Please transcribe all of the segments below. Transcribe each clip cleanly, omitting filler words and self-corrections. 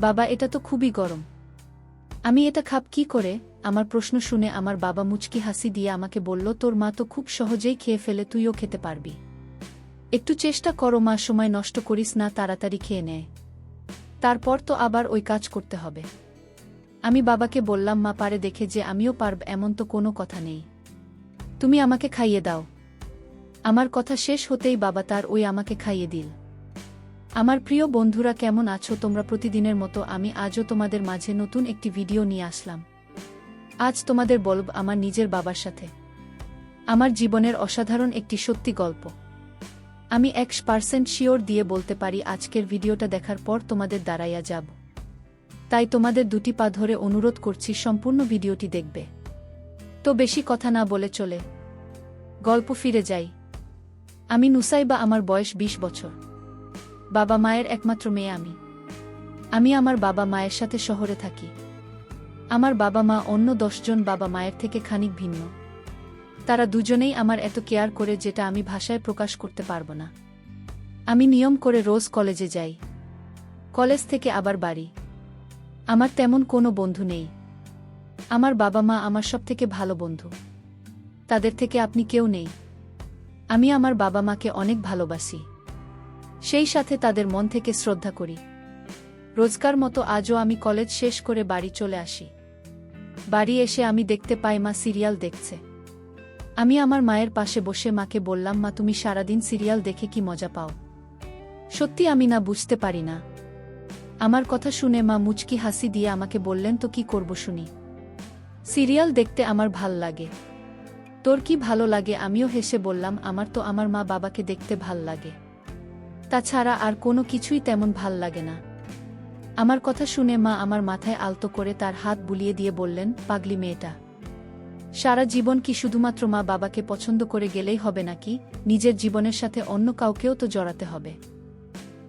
বাবা, এটা তো খুবই গরম। আমি এটা খাব কি করে? আমার প্রশ্ন শুনে আমার বাবা মুচকি হাসি দিয়ে আমাকে বলল, তোর মা তো খুব সহজেই খেয়ে ফেলে, তুইও খেতে পারবি। একটু চেষ্টা করো মা, সময় নষ্ট করিস না, তাড়াতাড়ি খেয়ে নেয়। তারপর তো আবার ওই কাজ করতে হবে। আমি বাবাকে বললাম, মা পারে দেখে যে আমিও পারব এমন তো কোনো কথা নেই। তুমি আমাকে খাইয়ে দাও। আমার কথা শেষ হতেই বাবা তার ওই আমাকে খাইয়ে দিল। আমার প্রিয় বন্ধুরা, কেমন আছো তোমরা? প্রতিদিনের মতো আমি আজও তোমাদের মাঝে নতুন একটি ভিডিও নিয়ে আসলাম। আজ তোমাদের বলব আমার নিজের বাবার সাথে আমার জীবনের অসাধারণ একটি সত্যি গল্প। আমি 100% শিওর দিয়ে বলতে পারি আজকের ভিডিওটা দেখার পর তোমাদের দাঁড়াইয়া যাব। তাই তোমাদের দুটি পা ধরে অনুরোধ করছি সম্পূর্ণ ভিডিওটি দেখবে। তো বেশি কথা না বলে চলে গল্প ফিরে যাই। আমি নুসাইবা, আমার বয়স 20 বছর। বাবা মায়ের একমাত্র মেয়ে আমি আমার বাবা মায়ের সাথে শহরে থাকি। আমার বাবা মা অন্য 10 জন বাবা মায়ের থেকে খানিক ভিন্ন। তারা দুজনেই আমার এত কেয়ার করে যেটা আমি ভাষায় প্রকাশ করতে পারবো না। আমি নিয়ম করে রোজ কলেজে যাই, কলেজ থেকে আবার বাড়ি। আমার তেমন কোনো বন্ধু নেই। আমার বাবা মা আমার সবথেকে ভালো বন্ধু। তাদের থেকে আপনি কেউ নেই। আমি আমার বাবা মাকে অনেক ভালোবাসি, সেই সাথে তাদের মন থেকে শ্রদ্ধা করি। রোজকার মতো আজও আমি কলেজ শেষ করে বাড়ি চলে আসি। বাড়ি এসে আমি দেখতে পাই মা সিরিয়াল দেখছে। আমি আমার মায়ের পাশে বসে মাকে বললাম, মা তুমি সারাদিন সিরিয়াল দেখে কি মজা পাও? সত্যি আমি না বুঝতে পারি না। আমার কথা শুনে মা মুচকি হাসি দিয়ে আমাকে বললেন, তো কি করব শুনি? সিরিয়াল দেখতে আমার ভাল লাগে। তোর কি ভালো লাগে? আমিও হেসে বললাম, আমার তো আমার মা বাবাকে দেখতে ভাল লাগে। তাছাড়া আর কোনো কিছুই তেমন ভাল লাগে না। আমার কথা শুনে মা আমার মাথায় আলতো করে তার হাত বুলিয়ে দিয়ে বললেন, পাগলি মেয়েটা, সারা জীবন কি শুধুমাত্র মা বাবাকে পছন্দ করে গেলেই হবে নাকি? নিজের জীবনের সাথে অন্য কাউকেও তো জড়াতে হবে।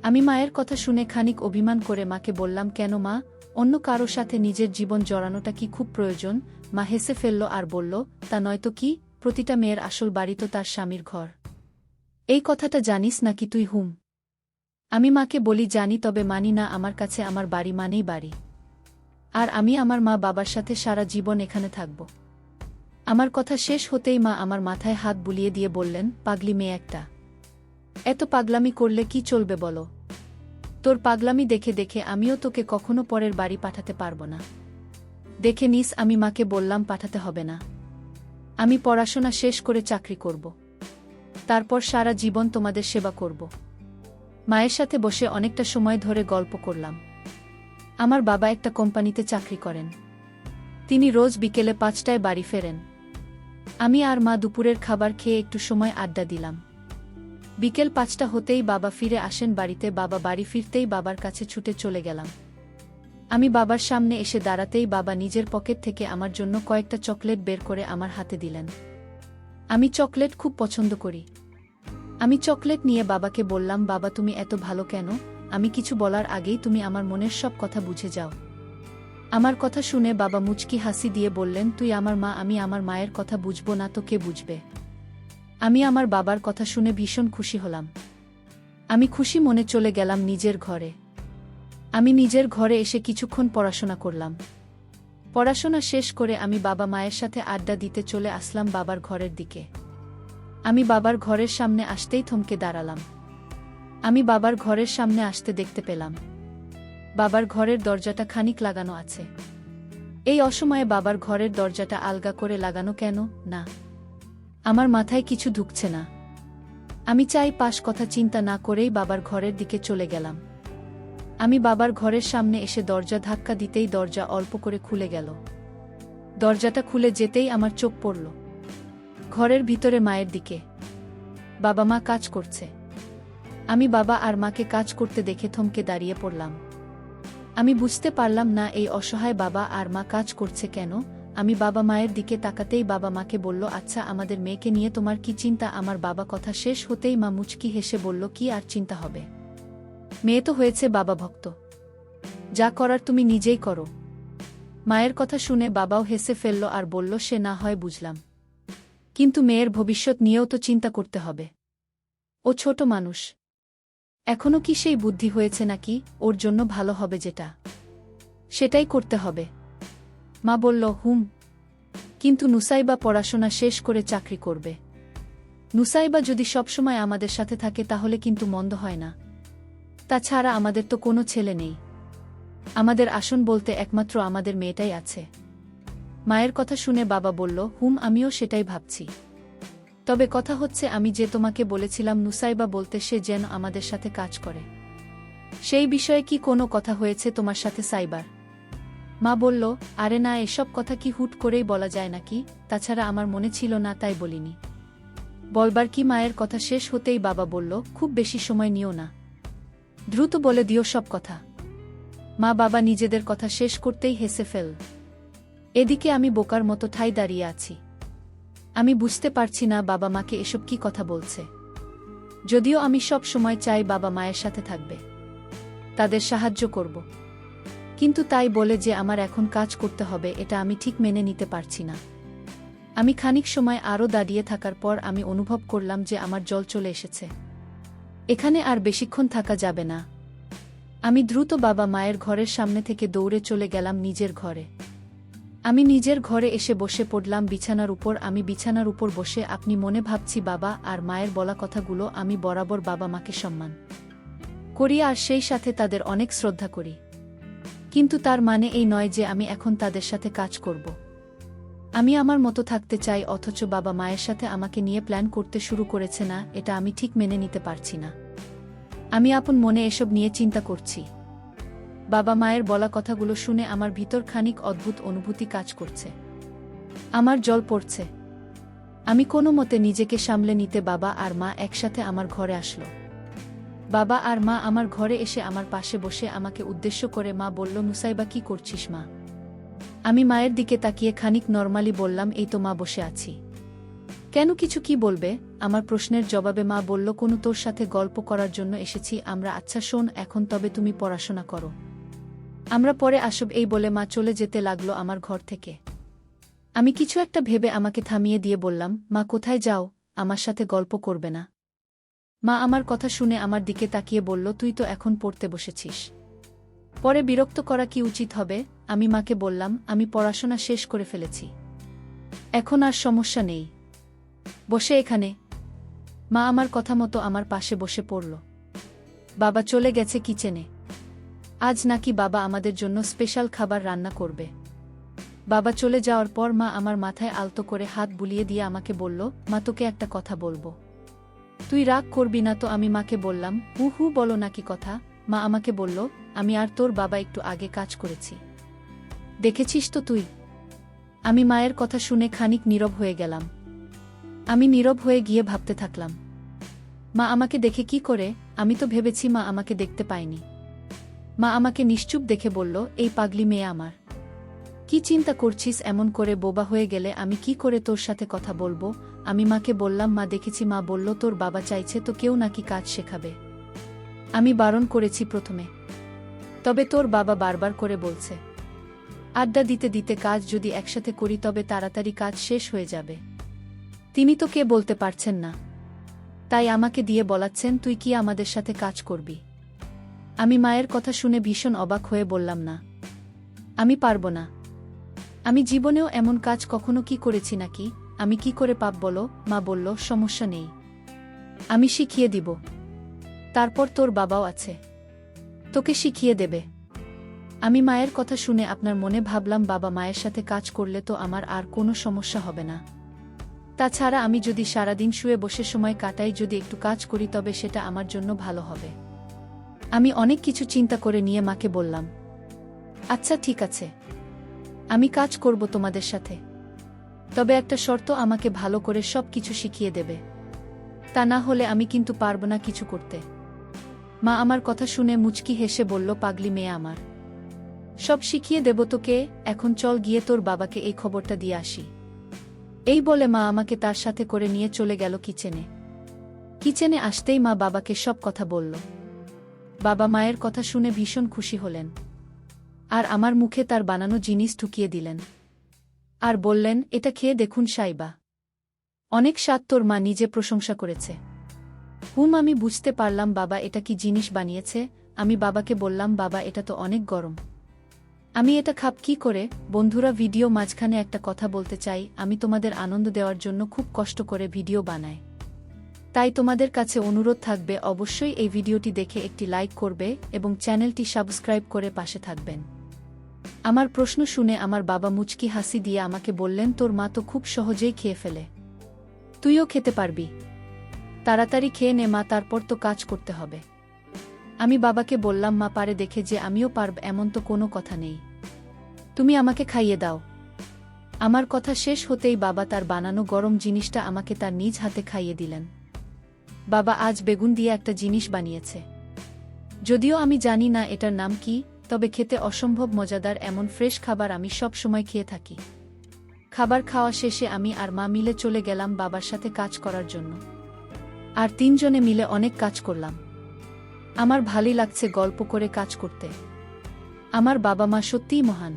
আমি মায়ের কথা শুনে খানিক অভিমান করে মাকে বললাম, কেন মা, অন্য কারো সাথে নিজের জীবন জড়ানোটা কি খুব প্রয়োজন? মা হেসে ফেলল আর বলল, তা নয়তো কি, প্রতিটা মেয়ের আসল বাড়ি তো তার স্বামীর ঘর। এই কথাটা জানিস নাকি তুই? আমি মাকে বলি, জানি, তবে মানি না। আমার কাছে আমার বাড়ি মানেই বাড়ি। আর আমি আমার মা বাবার সাথে সারা জীবন এখানে থাকব। আমার কথা শেষ হতেই মা আমার মাথায় হাত বুলিয়ে দিয়ে বললেন, পাগলি মেয়ে একটা, এত পাগলামি করলে কি চলবে বলো? তোর পাগলামি দেখে দেখে আমিও তোকে কখনো পরের বাড়ি পাঠাতে পারবো না। দেখে নিস। আমি মাকে বললাম, পাঠাতে হবে না। আমি পড়াশোনা শেষ করে চাকরি করব। তারপর সারা জীবন তোমাদের সেবা করব। মায়ের সাথে বসে অনেকটা সময় ধরে গল্প করলাম। আমার বাবা একটা কোম্পানিতে চাকরি করেন। তিনি রোজ বিকেলে 5টায় বাড়ি ফেরেন। আমি আর মা দুপুরের খাবার খেয়ে একটু সময় আড্ডা দিলাম। বিকেল 5টা হতেই বাবা ফিরে আসেন বাড়িতে। বাবা বাড়ি ফিরতেই বাবার কাছে ছুটে চলে গেলাম। আমি বাবার সামনে এসে দাঁড়াতেই বাবা নিজের পকেট থেকে আমার জন্য কয়েকটা চকলেট বের করে আমার হাতে দিলেন। আমি চকলেট খুব পছন্দ করি। আমি চকলেট নিয়ে বাবাকে বললাম, বাবা তুমি এত ভালো কেন? আমি কিছু বলার আগেই তুমি আমার মনের সব কথা বুঝে যাও। আমার কথা শুনে বাবা মুচকি হাসি দিয়ে বললেন, তুই আমার মা, আমি আমার মায়ের কথা বুঝবো না তো কে বুঝবে? আমি আমার বাবার কথা শুনে ভীষণ খুশি হলাম। আমি খুশি মনে চলে গেলাম নিজের ঘরে। আমি নিজের ঘরে এসে কিছুক্ষণ পড়াশোনা করলাম। পড়াশোনা শেষ করে আমি বাবা মায়ের সাথে আড্ডা দিতে চলে আসলাম বাবার ঘরের দিকে। আমি বাবার ঘরের সামনে আসতেই থমকে দাঁড়ালাম। আমি বাবার ঘরের সামনে আসতে দেখতে পেলাম বাবার ঘরের দরজাটা খানিক লাগানো আছে। এই অসময়ে বাবার ঘরের দরজাটা আলগা করে লাগানো কেন? না, আমার মাথায় কিছু ঢুকছে না। আমি চাই পাশ কথা চিন্তা না করেই বাবার ঘরের দিকে চলে গেলাম। আমি বাবার ঘরের সামনে এসে দরজা ধাক্কা দিতেই দরজা অল্প করে খুলে গেল। দরজাটা খুলে যেতেই আমার চোখ পড়ল ঘরের ভিতরে মায়ের দিকে। বাবা মা কাজ করছে। আমি বাবা আর মাকে কাজ করতে দেখে থমকে দাঁড়িয়ে পড়লাম। আমি বুঝতে পারলাম না এই অসহায় বাবা আর মা কাজ করছে কেন। আমি বাবা মায়ের দিকে তাকাতেই বাবা মাকে বলল, আচ্ছা আমাদের মেয়েকে নিয়ে তোমার কি চিন্তা? আমার বাবা কথা শেষ হতেই মা মুচকি হেসে বলল, কি আর চিন্তা হবে, মেয়ে তো হয়েছে বাবা ভক্ত, যা করার তুমি নিজেই করো। মায়ের কথা শুনে বাবাও হেসে ফেলল আর বলল, সে না হয় বুঝলাম, কিন্তু মেয়ের ভবিষ্যৎ নিয়েও তো চিন্তা করতে হবে। ও ছোট মানুষ, এখনো কি সেই বুদ্ধি হয়েছে নাকি ওর জন্য ভালো হবে যেটা? সেটাই করতে হবে। মা বলল, হুম। কিন্তু নুসাইবা পড়াশোনা শেষ করে চাকরি করবে। নুসাইবা যদি সবসময় আমাদের সাথে থাকে তাহলে কিন্তু মন্দ হয় না। তাছাড়া আমাদের তো কোনো ছেলে নেই। আমাদের আসন বলতে একমাত্র আমাদের মেয়েটাই আছে। মায়ের কথা শুনে বাবা বলল, হুম, আমিও সেটাই ভাবছি। তবে কথা হচ্ছে, আমি যে তোমাকে বলেছিলাম নুসাইবা বলতে সে যেন আমাদের সাথে কাজ করে, সেই বিষয়ে কি কোনো কথা হয়েছে তোমার সাথে সাইবার? মা বলল, আরে না, এসব কথা কি হুট করেই বলা যায় নাকি? তাছাড়া আমার মনে ছিল না, তাই বলিনি। বলবার কি? মায়ের কথা শেষ হতেই বাবা বলল, খুব বেশি সময় নিও না, দ্রুত বলে দিও সব কথা। মা বাবা নিজেদের কথা শেষ করতেই হেসে ফেল। এদিকে আমি বোকার মতো ঠাই দাঁড়িয়ে আছি। আমি বুঝতে পারছি না বাবা মাকে এসব কি কথা বলছে। যদিও আমি সব সময় চাই বাবা মায়ের সাথে থাকবে, তাদের সাহায্য করব, কিন্তু তাই বলে যে আমার এখন কাজ করতে হবে, এটা আমি ঠিক মেনে নিতে পারছি না। আমি খানিক সময় আরও দাঁড়িয়ে থাকার পর আমি অনুভব করলাম যে আমার জল চলে এসেছে। এখানে আর বেশিক্ষণ থাকা যাবে না। আমি দ্রুত বাবা মায়ের ঘরের সামনে থেকে দৌড়ে চলে গেলাম নিজের ঘরে। আমি নিজের ঘরে এসে বসে পড়লাম বিছানার উপর। আমি বিছানার উপর বসে আপনি মনে ভাবছি বাবা আর মায়ের বলা কথাগুলো। আমি বরাবর বাবা মাকে সম্মান করি আর সেই সাথে তাদের অনেক শ্রদ্ধা করি, কিন্তু তার মানে এই নয় যে আমি এখন তাদের সাথে কাজ করব। আমি আমার মতো থাকতে চাই, অথচ বাবা মায়ের সাথে আমাকে নিয়ে প্ল্যান করতে শুরু করেছে না। এটা আমি ঠিক মেনে নিতে পারছি না। আমি আপন মনে এসব নিয়ে চিন্তা করছি। বাবা মায়ের বলা কথাগুলো শুনে আমার ভিতর খানিক অদ্ভুত অনুভূতি কাজ করছে। আমার জল পড়ছে। আমি কোনো মতে নিজেকে সামলে নিতে বাবা আর মা একসাথে আমার ঘরে আসলো। বাবা আর মা আমার ঘরে এসে আমার পাশে বসে আমাকে উদ্দেশ্য করে মা বলল, নুসাইবা, কি করছিস মা? আমি মায়ের দিকে তাকিয়ে খানিক নরমালি বললাম, এই তো মা, বসে আছি। কেন, কিছু কি বলবে? আমার প্রশ্নের জবাবে মা বলল, কোনো তোর সাথে গল্প করার জন্য এসেছি আমরা। আচ্ছা শোন, এখন তবে তুমি পড়াশোনা করো, আমরা পরে আসব। এই বলে মা চলে যেতে লাগলো আমার ঘর থেকে। আমি কিছু একটা ভেবে আমাকে থামিয়ে দিয়ে বললাম, মা, কোথায় যাও? আমার সাথে গল্প করবে না? মা আমার কথা শুনে আমার দিকে তাকিয়ে বলল, তুই তো এখন পড়তে বসেছিস, পরে বিরক্ত করা কি উচিত হবে? আমি মাকে বললাম, আমি পড়াশোনা শেষ করে ফেলেছি, এখন আর সমস্যা নেই, বসে এখানে। মা আমার কথা মতো আমার পাশে বসে পড়ল। বাবা চলে গেছে কিচেনে। আজ নাকি বাবা আমাদের জন্য স্পেশাল খাবার রান্না করবে। বাবা চলে যাওয়ার পর মা আমার মাথায় আলতো করে হাত বুলিয়ে দিয়ে আমাকে বলল, মা, তোকে একটা কথা বলবো, তুই রাগ করবি না তো? আমি মাকে বললাম, হু হু, বলো নাকি কথা। মা আমাকে বলল, আমি আর তোর বাবা একটু আগে কাজ করেছি, দেখেছিস তো তুই? আমি মায়ের কথা শুনে খানিক নীরব হয়ে গেলাম। আমি নীরব হয়ে গিয়ে ভাবতে থাকলাম, মা আমাকে দেখে কি করে? আমি তো ভেবেছি মা আমাকে দেখতে পায়নি। মা আমাকে নিশ্চুপ দেখে বলল, এই পাগলি মেয়ে আমার, কি চিন্তা করছিস? এমন করে বোবা হয়ে গেলে আমি কি করে তোর সাথে কথা বলবো? আমি মাকে বললাম, মা দেখেছি। মা বলল, তোর বাবা চাইছে তো কেউ নাকি কাজ শেখাবে। আমি বারণ করেছি প্রথমে, তবে তোর বাবা বারবার করে বলছে, আড্ডা দিতে দিতে কাজ যদি একসাথে করি তবে তাড়াতাড়ি কাজ শেষ হয়ে যাবে। তিনি তো কে বলতে পারছেন না, তাই আমাকে দিয়ে বলাচ্ছেন তুই কি আমাদের সাথে কাজ করবি। আমি মায়ের কথা শুনে ভীষণ অবাক হয়ে বললাম, না, আমি পারবো না। আমি জীবনেও এমন কাজ কখনো কি করেছি নাকি? আমি কি করে পাপ বলো? মা বলল, সমস্যা নেই, আমি শিখিয়ে দিব। তারপর তোর বাবাও আছে, তোকে শিখিয়ে দেবে। আমি মায়ের কথা শুনে আপনার মনে ভাবলাম, বাবা মায়ের সাথে কাজ করলে তো আমার আর কোনো সমস্যা হবে না। তাছাড়া আমি যদি সারাদিন শুয়ে বসে সময় কাটাই, যদি একটু কাজ করি তবে সেটা আমার জন্য ভালো হবে। আমি অনেক কিছু চিন্তা করে নিয়ে মাকে বললাম, আচ্ছা ঠিক আছে, আমি কাজ করব তোমাদের সাথে, তবে একটা শর্ত, আমাকে ভালো করে সব কিছু শিখিয়ে দেবে, তা না হলে আমি কিন্তু পারবো না কিছু করতে। মা আমার কথা শুনে মুচকি হেসে বলল, পাগলি মেয়ে আমার, সব শিখিয়ে দেব তোকে। এখন চল গিয়ে তোর বাবাকে এই খবরটা দিয়ে আসি। এই বলে মা আমাকে তার সাথে করে নিয়ে চলে গেল কিচেনে। কিচেনে আসতেই মা বাবাকে সব কথা বলল। বাবা মায়ের কথা শুনে ভীষণ খুশি হলেন, আর আমার মুখে তার বানানো জিনিস ঢুকিয়ে দিলেন, আর বললেন, এটা খেয়ে দেখুন সাইবা, অনেক স্বাদ। তোর মা নিজে প্রশংসা করেছে। হুম, আমি বুঝতে পারলাম বাবা এটা কি জিনিস বানিয়েছে। আমি বাবাকে বললাম, বাবা এটা তো অনেক গরম, আমি এটা খাব কি করে? বন্ধুরা, ভিডিও মাঝখানে একটা কথা বলতে চাই। আমি তোমাদের আনন্দ দেওয়ার জন্য খুব কষ্ট করে ভিডিও বানাই। তাই তোমাদের কাছে অনুরোধ থাকবে, অবশ্যই এই ভিডিওটি দেখে একটি লাইক করবে এবং চ্যানেলটি সাবস্ক্রাইব করে পাশে থাকবেন। আমার প্রশ্ন শুনে আমার বাবা মুচকি হাসি দিয়ে আমাকে বললেন, তোর মা তো খুব সহজেই খেয়ে ফেলে, তুইও খেতে পারবি। তাড়াতাড়ি খেয়ে নে মা, তারপর তো কাজ করতে হবে। আমি বাবাকে বললাম, মা পারে দেখে যে আমিও পারব এমন তো কোনো কথা নেই, তুমি আমাকে খাইয়ে দাও। আমার কথা শেষ হতেই বাবা তার বানানো গরম জিনিসটা আমাকে তার নিজ হাতে খাইয়ে দিলেন। বাবা আজ বেগুন দিয়ে একটা জিনিস বানিয়েছে, যদিও আমি জানি না এটার নাম কি, তবে খেতে অসম্ভব মজাদার। এমন ফ্রেশ খাবার আমি সব সময় খেয়ে থাকি। খাবার খাওয়া শেষে আমি আর মা মিলে চলে গেলাম বাবার সাথে কাজ করার জন্য। আর তিনজনে মিলে অনেক কাজ করলাম। আমার ভালোই লাগছে গল্প করে কাজ করতে। আমার বাবা মা সত্যিই মহান,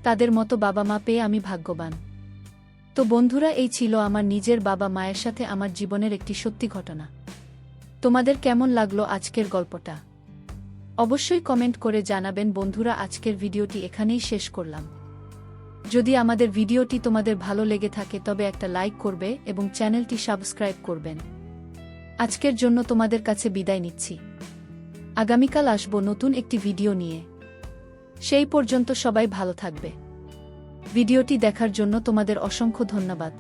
তাদের মতো বাবা মা পেয়ে আমি ভাগ্যবান। তো বন্ধুরা, এই ছিল আমার নিজের বাবা মায়ের সাথে আমার জীবনের একটি সত্যি ঘটনা। তোমাদের কেমন লাগলো আজকের গল্পটা? অবশ্যই কমেন্ট করে জানাবেন। বন্ধুরা, আজকের ভিডিওটি এখানেই শেষ করলাম। যদি আমাদের ভিডিওটি তোমাদের ভালো লেগে থাকে তবে একটা লাইক করবে এবং চ্যানেলটি সাবস্ক্রাইব করবেন। আজকের জন্য তোমাদের কাছে বিদায় নিচ্ছি। আগামীকাল আসব নতুন একটি ভিডিও নিয়ে। সেই পর্যন্ত সবাই ভালো থাকবে। ভিডিওটি দেখার জন্য তোমাদের অসংখ্য ধন্যবাদ।